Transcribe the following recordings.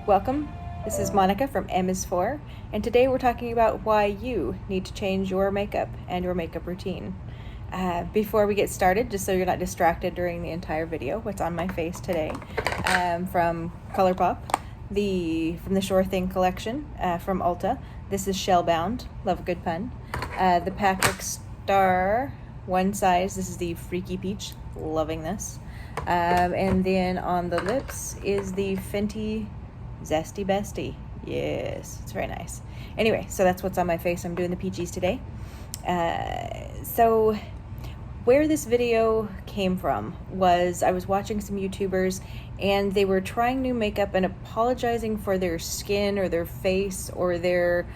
Welcome. This is Monica from M is 4, and today we're talking about why you need to change your makeup and your makeup routine. Before we get started, just so you're not distracted during the entire video, what's on my face today from Colourpop, from the Sure Thing collection from Ulta. This is Shellbound, love a good pun. The Patrick Star, one size, this is the Freaky Peach, loving this. And then on the lips is the Fenty Zesty Besty. Yes, it's very nice. Anyway, so that's what's on my face. I'm doing the peaches today. So where this video came from was I was watching some YouTubers and they were trying new makeup and apologizing for their skin or their face or their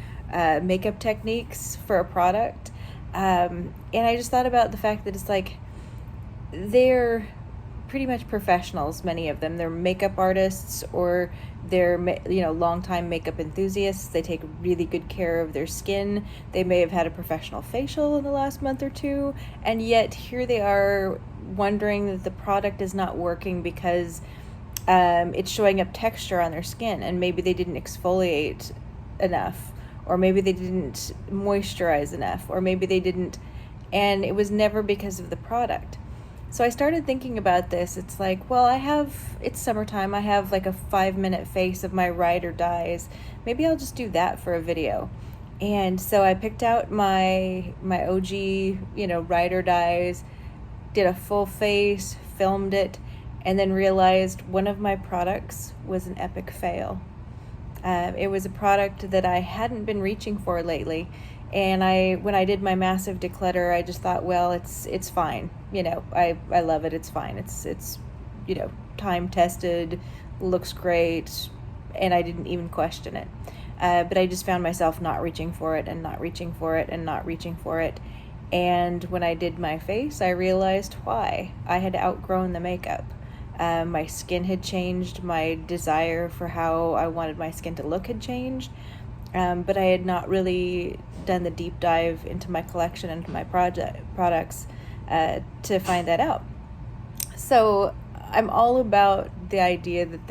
makeup techniques for a product. And I just thought about the fact that it's like they're pretty much professionals, many of them. They're makeup artists or they're longtime makeup enthusiasts. They take really good care of their skin. They may have had a professional facial in the last month or two, and yet here they are wondering that the product is not working because it's showing up texture on their skin, and maybe they didn't exfoliate enough, or maybe they didn't moisturize enough, or maybe they didn't, and it was never because of the product. So I started thinking about this. It's like, well, it's summertime. I have like a 5-minute face of my ride or dies. Maybe I'll just do that for a video. And so I picked out my OG, ride or dies, did a full face, filmed it, and then realized one of my products was an epic fail. It was a product that I hadn't been reaching for lately. And when I did my massive declutter, I just thought, well, it's fine. I love it. It's fine. It's time tested, looks great, and I didn't even question it. But I just found myself not reaching for it and not reaching for it and not reaching for it. And when I did my face, I realized why. I had outgrown the makeup. My skin had changed. My desire for how I wanted my skin to look had changed. But I had not really done the deep dive into my collection and my products to find that out. So I'm all about the idea that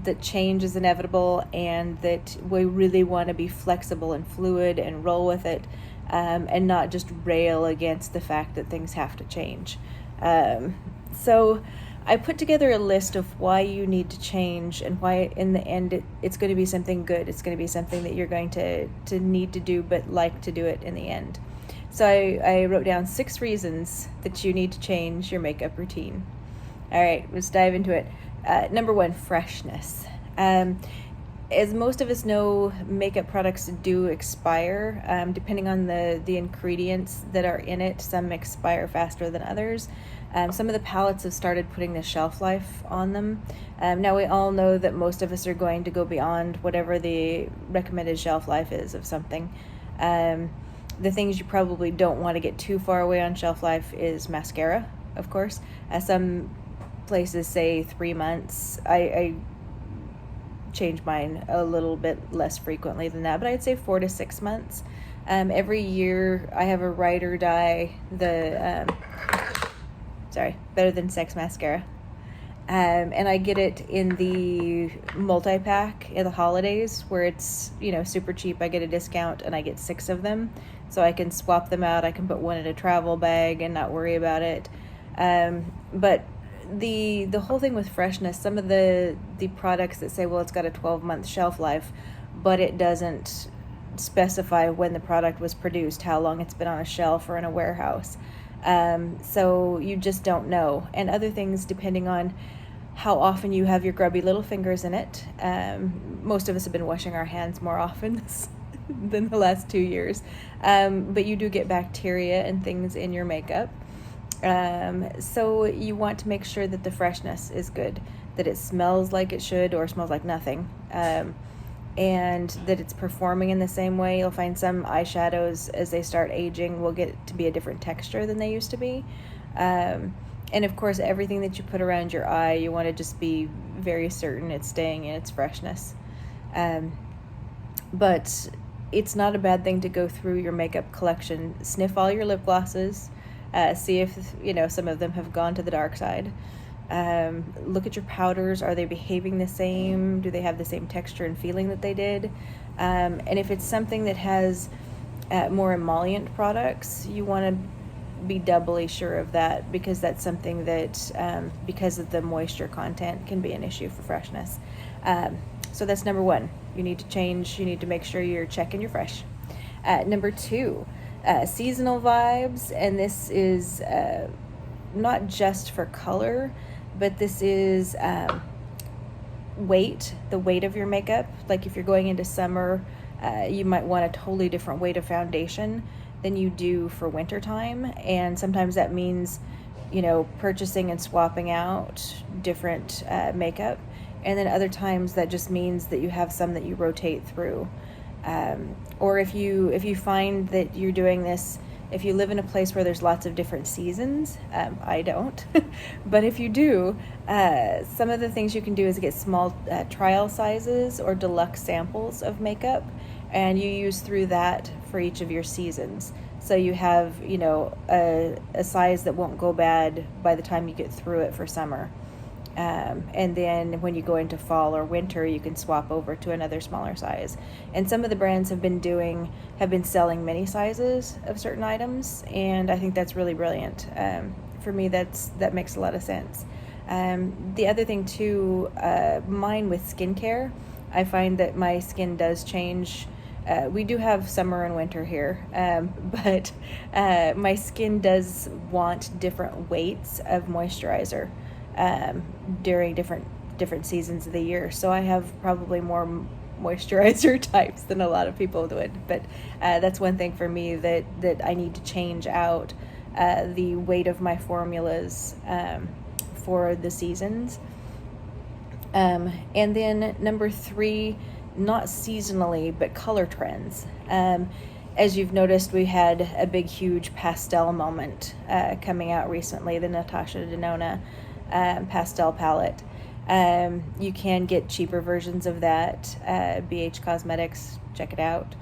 that change is inevitable and that we really want to be flexible and fluid and roll with it, and not just rail against the fact that things have to change. So I put together a list of why you need to change and why in the end it's going to be something good. It's going to be something that you're going to need to do but like to do it in the end. So I wrote down 6 reasons that you need to change your makeup routine. All right, let's dive into it. Number 1, freshness. As most of us know, makeup products do expire, depending on the ingredients that are in it. Some expire faster than others. Some of the palettes have started putting the shelf life on them. Now we all know that most of us are going to go beyond whatever the recommended shelf life is of something. The things you probably don't want to get too far away on shelf life is mascara, of course. Some places say 3 months. I change mine a little bit less frequently than that, but I'd say 4 to 6 months. Every year I have a ride or die, Better Than Sex mascara. And I get it in the multi-pack in the holidays where it's, super cheap. I get a discount and I get 6 of them. So I can swap them out. I can put one in a travel bag and not worry about it. But the whole thing with freshness, some of the products that say, well, it's got a 12-month shelf life, but it doesn't specify when the product was produced, how long it's been on a shelf or in a warehouse. So you just don't know. And other things, depending on how often you have your grubby little fingers in it. Most of us have been washing our hands more often than the last 2 years. But you do get bacteria and things in your makeup. So you want to make sure that the freshness is good, that it smells like it should or smells like nothing. And that it's performing in the same way. You'll find some eyeshadows as they start aging will get to be a different texture than they used to be. And of course, everything that you put around your eye, you want to just be very certain it's staying in its freshness. But it's not a bad thing to go through your makeup collection, sniff all your lip glosses, see if some of them have gone to the dark side. Look at your powders. Are they behaving the same? Do they have the same texture and feeling that they did? And if it's something that has more emollient products, you want to be doubly sure of that, because that's something that, because of the moisture content, can be an issue for freshness. So that's number one. You need to make sure you're checking your fresh. Number two, seasonal vibes, and this is not just for color, but this is weight, the weight of your makeup. Like if you're going into summer, you might want a totally different weight of foundation than you do for wintertime, and sometimes that means, purchasing and swapping out different makeup, and then other times that just means that you have some that you rotate through. Or if you find that you're doing this, if you live in a place where there's lots of different seasons, I don't, but if you do, some of the things you can do is get small trial sizes or deluxe samples of makeup, and you use through that for each of your seasons. So you have, a size that won't go bad by the time you get through it for summer. And then when you go into fall or winter, you can swap over to another smaller size. And some of the brands have been selling mini sizes of certain items, and I think that's really brilliant. For me, that makes a lot of sense. The other thing too, mine with skincare, I find that my skin does change. We do have summer and winter here, but my skin does want different weights of moisturizer during different seasons of the year. So I have probably more moisturizer types than a lot of people would, but that's one thing for me that I need to change out the weight of my formulas for the seasons. And then number three, not seasonally, but color trends. As you've noticed, we had a big, huge pastel moment coming out recently, the Natasha Denona pastel palette. You can get cheaper versions of that. BH Cosmetics, check it out.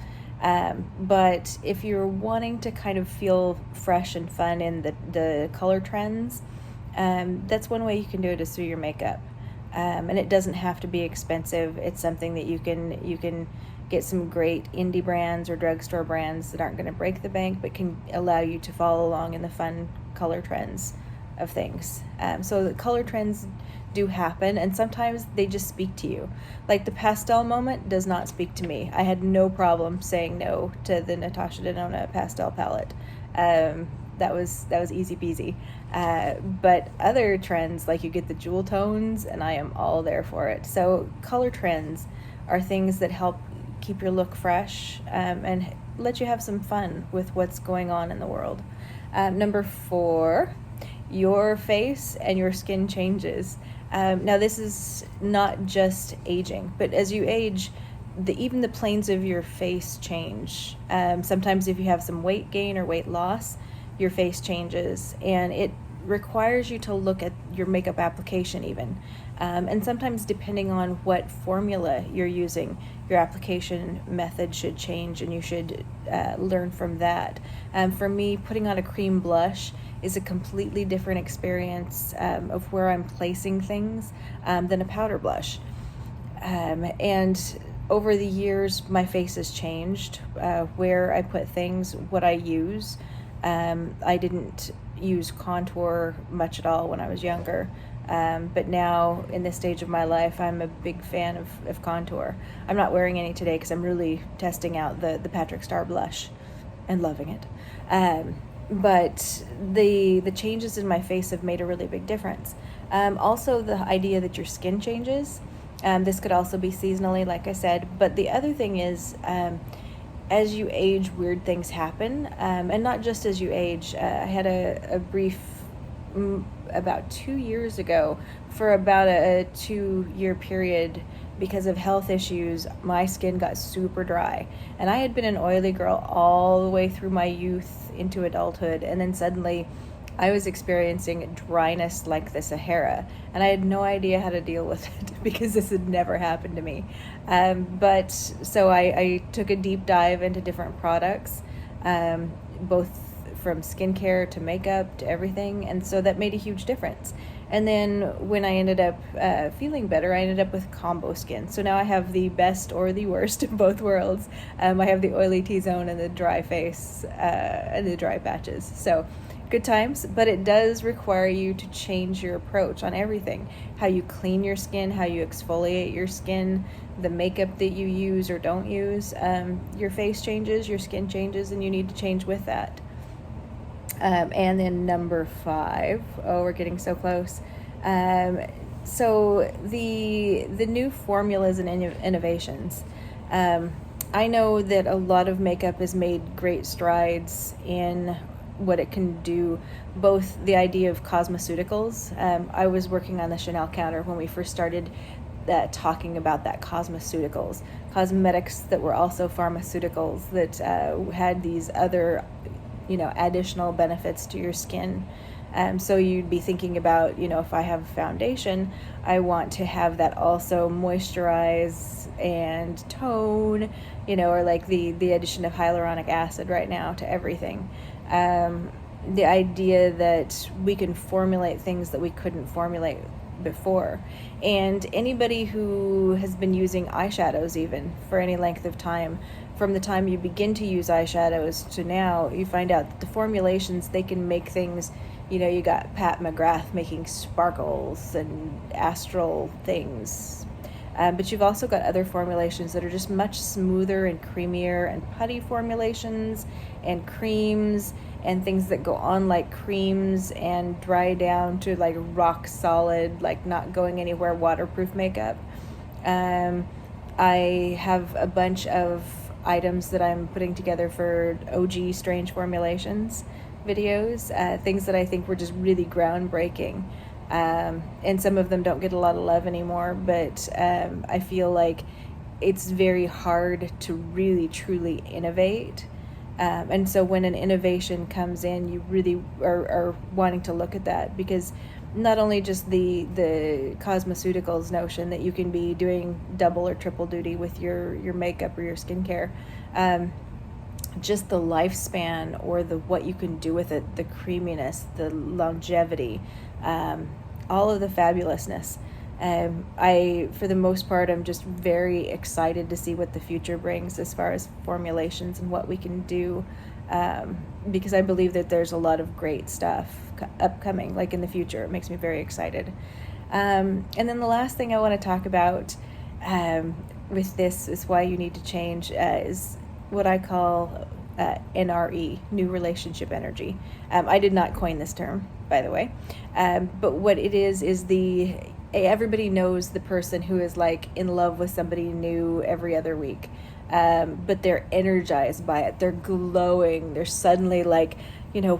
But if you're wanting to kind of feel fresh and fun in the color trends, that's one way you can do it, is through your makeup. And it doesn't have to be expensive. It's something that you can get some great indie brands or drugstore brands that aren't going to break the bank, but can allow you to follow along in the fun color trends of things. So the color trends do happen, and sometimes they just speak to you. Like the pastel moment does not speak to me. I had no problem saying no to the Natasha Denona pastel palette. That was easy peasy. But other trends, like you get the jewel tones, and I am all there for it. So color trends are things that help keep your look fresh, and let you have some fun with what's going on in the world. Number four, your face and your skin changes. Now this is not just aging, but as you age, even the planes of your face change. Sometimes if you have some weight gain or weight loss, your face changes, and it requires you to look at your makeup application even. And sometimes depending on what formula you're using, your application method should change, and you should learn from that. For me, putting on a cream blush is a completely different experience of where I'm placing things than a powder blush. And over the years, my face has changed, where I put things, what I use. I didn't use contour much at all when I was younger, but now in this stage of my life, I'm a big fan of contour. I'm not wearing any today because I'm really testing out the Patrick Star blush and loving it. But the changes in my face have made a really big difference. Also, the idea that your skin changes. This could also be seasonally, like I said. But the other thing is, as you age, weird things happen. And not just as you age. I had a brief, about 2 years ago, for about a 2-year period, because of health issues, my skin got super dry. And I had been an oily girl all the way through my youth into adulthood, and then suddenly I was experiencing dryness like the Sahara, and I had no idea how to deal with it because this had never happened to me. But so I took a deep dive into different products, both from skincare to makeup to everything, and so that made a huge difference. And then when I ended up feeling better, I ended up with combo skin. So now I have the best or the worst of both worlds. I have the oily T-zone and the dry face and the dry patches. So good times, but it does require you to change your approach on everything. How you clean your skin, how you exfoliate your skin, the makeup that you use or don't use. Your face changes, your skin changes, and you need to change with that. And then number 5, oh, we're getting so close. So the new formulas and innovations. I know that a lot of makeup has made great strides in what it can do, both the idea of cosmeceuticals. I was working on the Chanel counter when we first started talking about that, cosmeceuticals, cosmetics that were also pharmaceuticals that had these other additional benefits to your skin. So you'd be thinking about, if I have foundation, I want to have that also moisturize and tone, or like the addition of hyaluronic acid right now to everything. The idea that we can formulate things that we couldn't formulate before. And anybody who has been using eyeshadows even for any length of time, from the time you begin to use eyeshadows to now, you find out that the formulations, they can make things, you got Pat McGrath making sparkles and astral things. But you've also got other formulations that are just much smoother and creamier, and putty formulations and creams and things that go on like creams and dry down to like rock solid, like not going anywhere, waterproof makeup. I have a bunch of items that I'm putting together for OG Strange Formulations videos, things that I think were just really groundbreaking. And some of them don't get a lot of love anymore, but I feel like it's very hard to really truly innovate. And so when an innovation comes in, you really are wanting to look at that, because not only just the cosmeceuticals notion that you can be doing double or triple duty with your makeup or your skincare, just the lifespan or what you can do with it, the creaminess, the longevity, all of the fabulousness. For the most part, I'm just very excited to see what the future brings as far as formulations and what we can do, because I believe that there's a lot of great stuff upcoming, like in the future. It makes me very excited. And then the last thing I want to talk about with this is why you need to change is what I call NRE, new relationship energy. I did not coin this term, by the way, but what it is everybody knows the person who is like in love with somebody new every other week, but they're energized by it, they're glowing, they're suddenly like,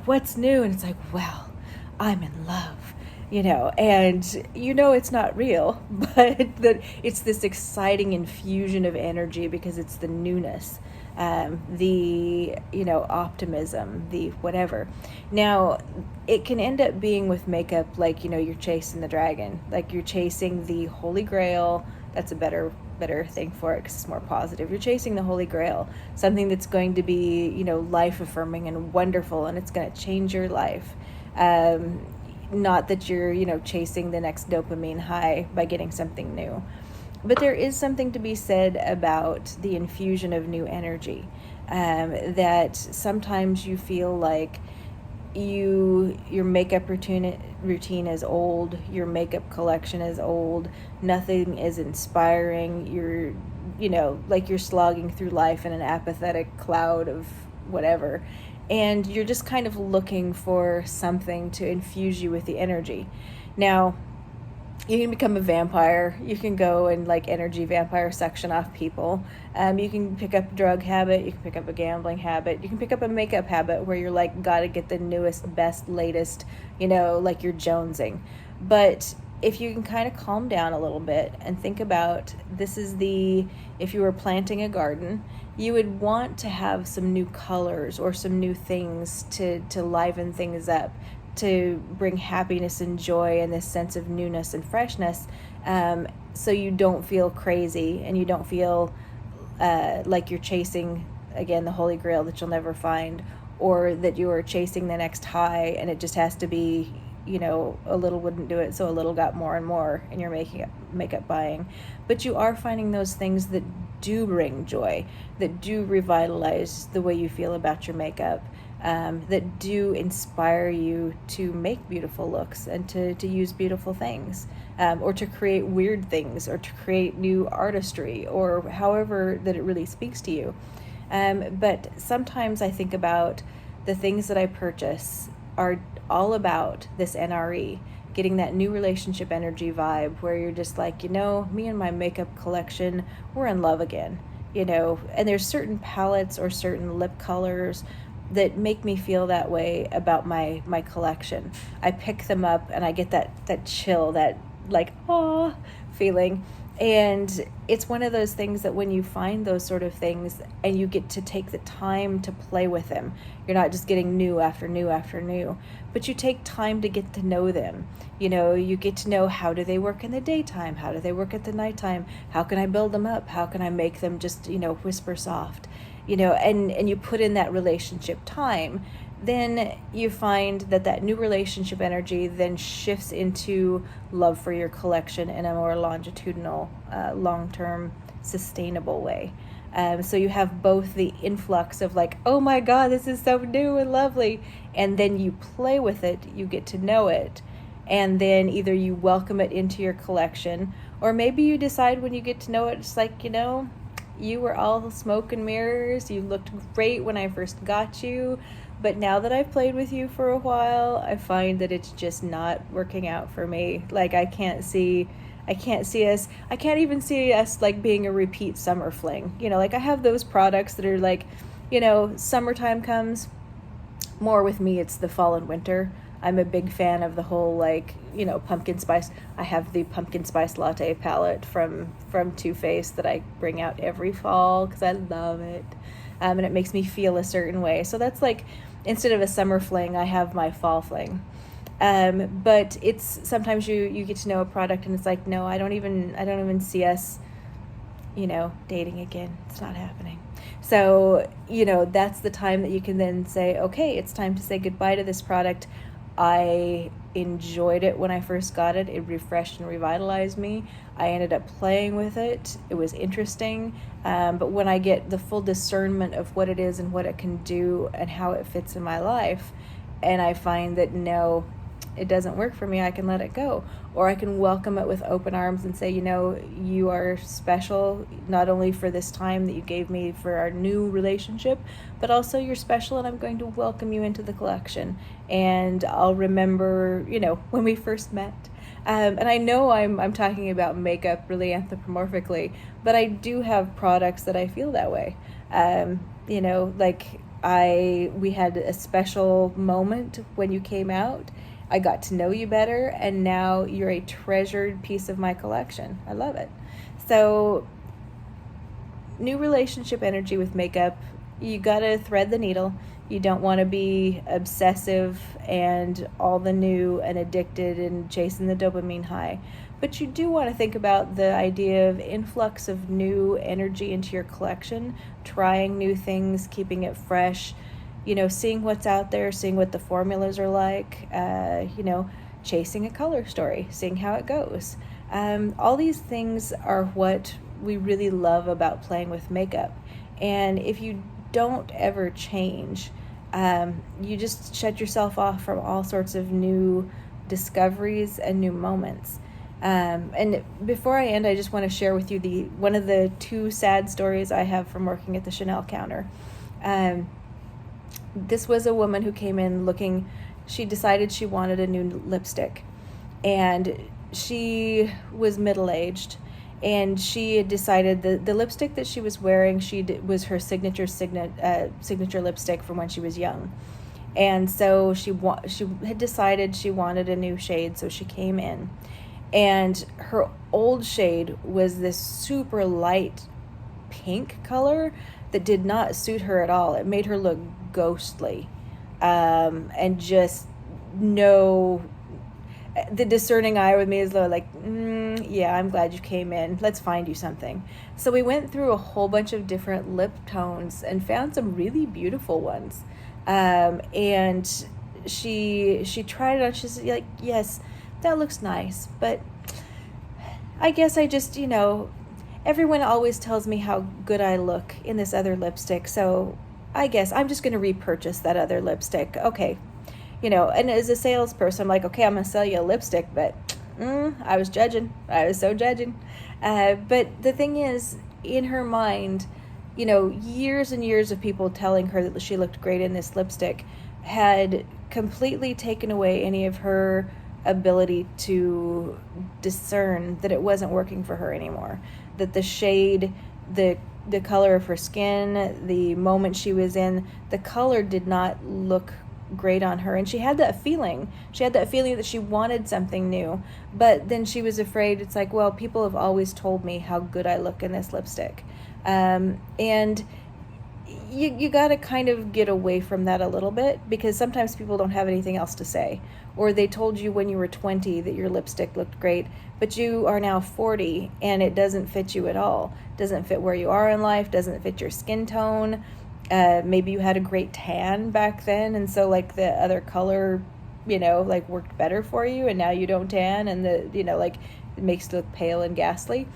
what's new? And it's like, well, I'm in love, and it's not real, but that it's this exciting infusion of energy because it's the newness, the optimism, the whatever. Now it can end up being with makeup like you're chasing the dragon, like you're chasing the holy grail. That's a better thing for it because it's more positive. You're chasing the holy grail, something that's going to be life affirming and wonderful, and it's going to change your life. Not that you're chasing the next dopamine high by getting something new. But there is something to be said about the infusion of new energy, that sometimes you feel like your makeup routine is old, your makeup collection is old, nothing is inspiring, you're like you're slogging through life in an apathetic cloud of whatever, and you're just kind of looking for something to infuse you with the energy. Now, you can become a vampire. You can go and like energy vampire suction off people. You can pick up a drug habit. You can pick up a gambling habit. You can pick up a makeup habit where you're like, gotta get the newest, best, latest, like you're jonesing. But if you can kind of calm down a little bit and think about, if you were planting a garden, you would want to have some new colors or some new things to liven things up, to bring happiness and joy and this sense of newness and freshness, so you don't feel crazy and you don't feel like you're chasing, again, the holy grail that you'll never find, or that you are chasing the next high and it just has to be a little wouldn't do it, so a little got more and more in your makeup buying. But you are finding those things that do bring joy, that do revitalize the way you feel about your makeup, that do inspire you to make beautiful looks and to use beautiful things, or to create weird things, or to create new artistry, or however that it really speaks to you. But sometimes I think about the things that I purchase are all about this NRE, getting that new relationship energy vibe where you're just like, me and my makeup collection, we're in love again, and there's certain palettes or certain lip colors that make me feel that way about my collection. I pick them up and I get that chill, that like, ah feeling. And it's one of those things that when you find those sort of things and you get to take the time to play with them, you're not just getting new after new after new, but you take time to get to know them. You get to know, how do they work in the daytime? How do they work at the nighttime? How can I build them up? How can I make them just, whisper soft? And you put in that relationship time, then you find that new relationship energy then shifts into love for your collection in a more longitudinal, long-term, sustainable way. So you have both the influx of like, oh my God, this is so new and lovely, and then you play with it, you get to know it, and then either you welcome it into your collection, or maybe you decide when you get to know it, it's like, you were all smoke and mirrors, you looked great when I first got you, but now that I've played with you for a while, I find that it's just not working out for me. Like, I can't even see us like being a repeat summer fling. Like I have those products that are like, summertime comes, more with me it's the fall and winter. I'm a big fan of the whole like, pumpkin spice. I have the pumpkin spice latte palette from Too Faced that I bring out every fall because I love it. And it makes me feel a certain way. So that's like, instead of a summer fling, I have my fall fling. But it's sometimes you get to know a product and it's like, no, I don't even see us, dating again. It's not happening. So, that's the time that you can then say, okay, it's time to say goodbye to this product. I enjoyed it when I first got it. It refreshed and revitalized me. I ended up playing with it. It was interesting. But when I get the full discernment of what it is and what it can do and how it fits in my life, and I find that no, it doesn't work for me, I can let it go. Or I can welcome it with open arms and say, you are special, not only for this time that you gave me for our new relationship, but also you're special and I'm going to welcome you into the collection. And I'll remember, when we first met. And I know I'm talking about makeup really anthropomorphically, but I do have products that I feel that way. We had a special moment when you came out. I got to know you better, and now you're a treasured piece of my collection. I love it. So, new relationship energy with makeup, you gotta thread the needle. You don't want to be obsessive and all the new and addicted and chasing the dopamine high. But you do want to think about the idea of influx of new energy into your collection, trying new things, keeping it fresh, seeing what's out there, seeing what the formulas are like, chasing a color story, seeing how it goes. All these things are what we really love about playing with makeup. And if you don't ever change, you just shut yourself off from all sorts of new discoveries and new moments. And before I end, I just want to share with you one of the two sad stories I have from working at the Chanel counter. This was a woman who came in she decided she wanted a new lipstick, and she was middle-aged, and she had decided the lipstick that she was wearing, was her signature lipstick from when she was young. And so she had decided she wanted a new shade, so she came in. And her old shade was this super light pink color that did not suit her at all. It made her look ghostly. And just the discerning eye with me is like, yeah, I'm glad you came in. Let's find you something. So we went through a whole bunch of different lip tones and found some really beautiful ones. And she tried it on. She's like, yes, that looks nice, but I guess I just, everyone always tells me how good I look in this other lipstick, so I guess I'm just going to repurchase that other lipstick. Okay. And as a salesperson, I'm like, okay, I'm going to sell you a lipstick, but I was judging. I was so judging. But the thing is, in her mind, years and years of people telling her that she looked great in this lipstick had completely taken away any of her ability to discern that it wasn't working for her anymore. That the shade, the color of her skin, the moment she was in, the color did not look great on her, and she had that feeling that she wanted something new, but then she was afraid. It's like, well, people have always told me how good I look in this lipstick, and you got to kind of get away from that a little bit, because sometimes people don't have anything else to say, or they told you when you were 20 that your lipstick looked great, but you are now 40 and it doesn't fit you at all. Doesn't fit where you are in life, doesn't fit your skin tone. Maybe you had a great tan back then, and so like the other color, like worked better for you, and now you don't tan, and like it makes you look pale and ghastly.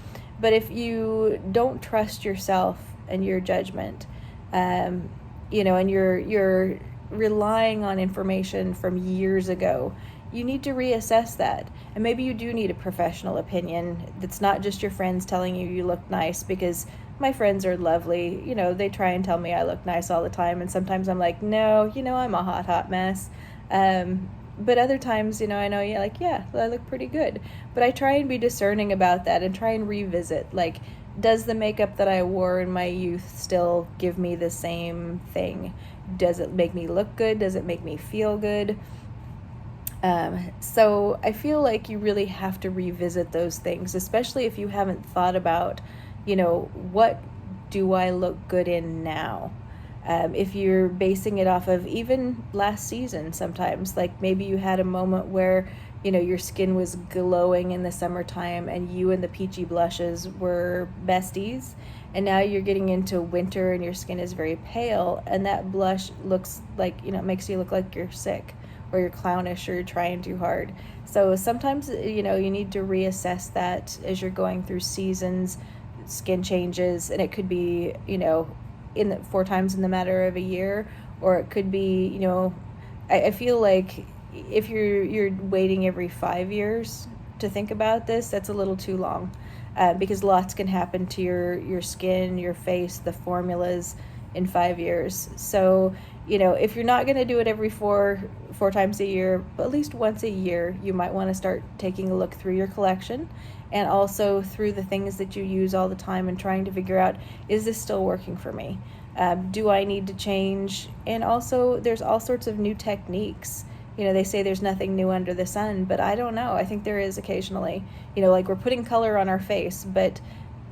But if you don't trust yourself and your judgment, and you're relying on information from years ago, you need to reassess that. And maybe you do need a professional opinion that's not just your friends telling you look nice, because my friends are lovely. They try and tell me I look nice all the time, and sometimes I'm like, no, I'm a hot mess. But other times, I know you're like, yeah, I look pretty good. But I try and be discerning about that and try and revisit, like, does the makeup that I wore in my youth still give me the same thing? Does it make me look good? Does it make me feel good? So I feel like you really have to revisit those things, especially if you haven't thought about, what do I look good in now? If you're basing it off of even last season, sometimes, like maybe you had a moment where, your skin was glowing in the summertime and you and the peachy blushes were besties, and now you're getting into winter and your skin is very pale, and that blush looks like, it makes you look like you're sick, or you're clownish, or you're trying too hard. So sometimes, you need to reassess that as you're going through seasons, skin changes, and it could be, in the 4 times in the matter of a year, or it could be, I feel like if you're waiting every 5 years to think about this, that's a little too long, because lots can happen to your skin, your face, the formulas in 5 years. So, if you're not going to do it every four times a year, but at least once a year, you might want to start taking a look through your collection, and also through the things that you use all the time, and trying to figure out, is this still working for me? Do I need to change? And also, there's all sorts of new techniques. They say there's nothing new under the sun, but I don't know. I think there is occasionally. Like we're putting color on our face, but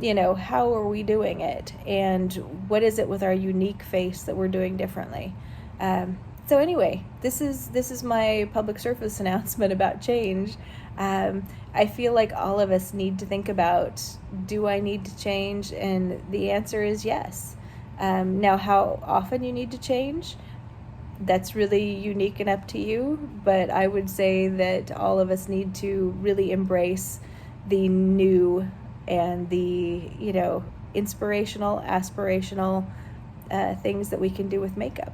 how are we doing it? And what is it with our unique face that we're doing differently? So anyway, this is my public service announcement about change. I feel like all of us need to think about, do I need to change? And the answer is yes. Now, how often you need to change, that's really unique and up to you, but I would say that all of us need to really embrace the new and the, inspirational, aspirational things that we can do with makeup.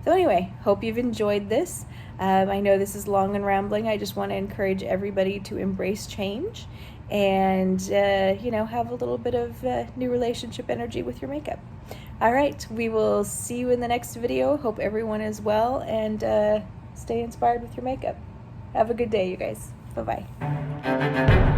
So anyway, hope you've enjoyed this. I know this is long and rambling. I just want to encourage everybody to embrace change and, have a little bit of new relationship energy with your makeup. All right, we will see you in the next video. Hope everyone is well, and stay inspired with your makeup. Have a good day, you guys. Bye-bye.